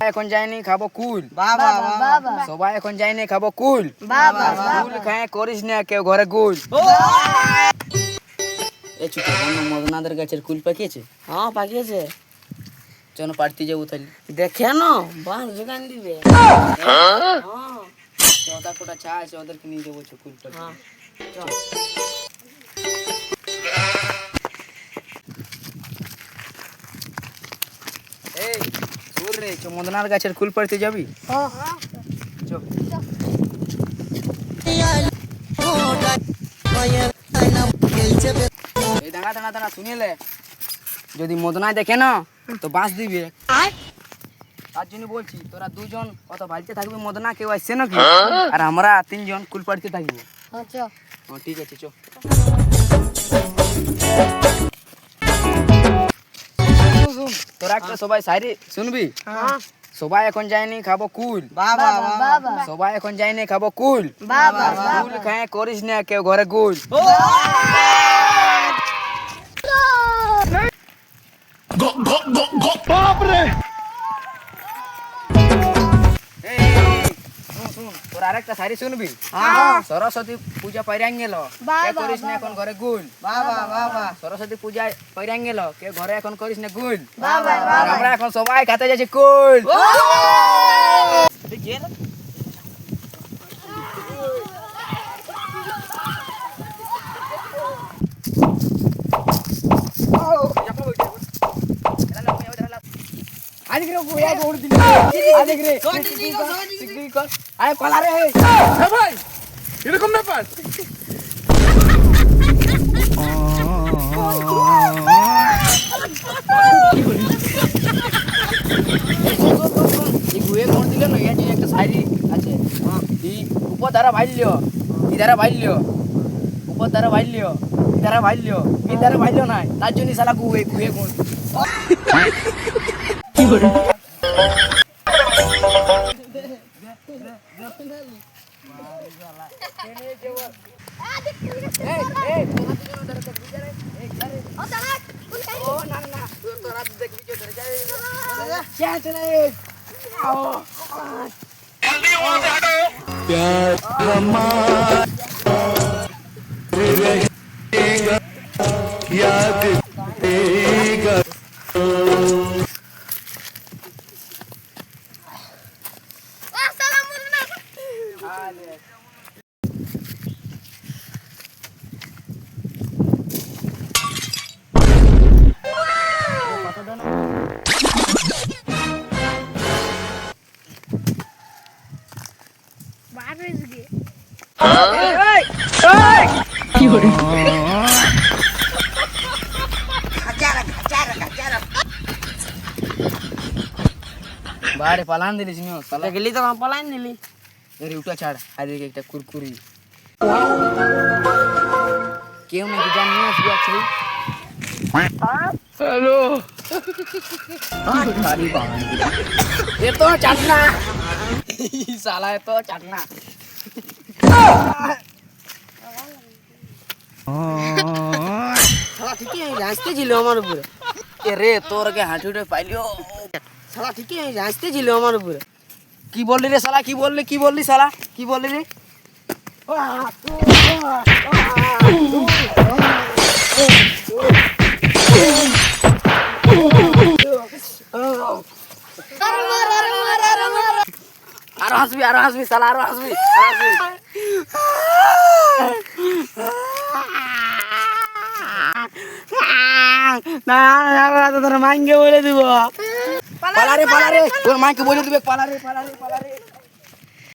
এখন যাইনি খাবো কুল। বাবা বাবা সবাই এখন যাইনি খাবো কুল। বাবা কুল খায় করিস না কেউ ঘরে গুল। এ চুপ মদনাদের গাছের কুল পাকিয়েছে। হ্যাঁ পাকিয়েছে। চলো পাড়তে যাবো তাহলে। দেখে না বাঁশ যোগান দিবে। ওটা কোটা চা আছে ওদেরকে নিয়ে যাবো কুল পাড়তে। হ্যাঁ এই সুর রে মদনার গাছের কুল পাড়তে যাবি? চল। এই দাঁড়া দাঁড়া দাঁড়া শুনিলে যদি মদনায় দেখে না তো বাঁশ দিবে। তার জন্য বলছি তোরা দুজন কত বাড়িতে থাকবি মদনা কেউ আসছে নাকি আর আমরা তিনজন কুল পাড়তে থাকবো। ঠিক আছে চো। তোরা একটা সবাই সাইরে শুনবি। সবাই এখন যায়নি খাবো কুল। বাবা বাবা সবাই এখন যায়নি খাবো কুল। বাবা কুল খায় করিস না কেউ ঘরে গুল। তোর আরেকটা শাড়ি শুনবি। সরস্বতী পূজা পাইরাং গেল কে করিস না এখন ঘরে গুল। বাবা বাবা সরস্বতী পূজা পাইরাং গেল কে ঘরে এখন করিস না গুল। বাবা আর আমরা এখন সবাই খাতে যাচ্ছি কুল। এরকম ব্যাপার একটা শাড়ি আছে উপর দ্বারা ভাইল্য ই দ্বারা ভাইল্য উপর দ্বারা ভাইল্য ই দ্বারা ভাইল্য ই দ্বারা ভাইল্য নাই তার জন্য শালা গুয়ে গুয়ে গুণ। কি করে याद देगा বারে পালান দিলিস নিও শালা গেলি তো পালাইন দিলি। এর উঠা ছাড় আর একটা কুরকুরি কেউ নাকি জানিয়ে আসবি আছে। হ্যালো এ তো চাটনা শালা এ তো চাটনা। শালা ঠিকই হাসতে ছিল আমার উপরে। এ রে তোর কে হাঁটু উঠে পাইলিও। শালা ঠিকই হাসতে ছিল আমার উপরে। কি বললি রে শালা কি বললি শালা কি বললি রে। আরো হাসবি শালা আরো হাসবি না তোর মাইকে বলে দিব। পালারে তোর মাকে বলে দিবে পালারে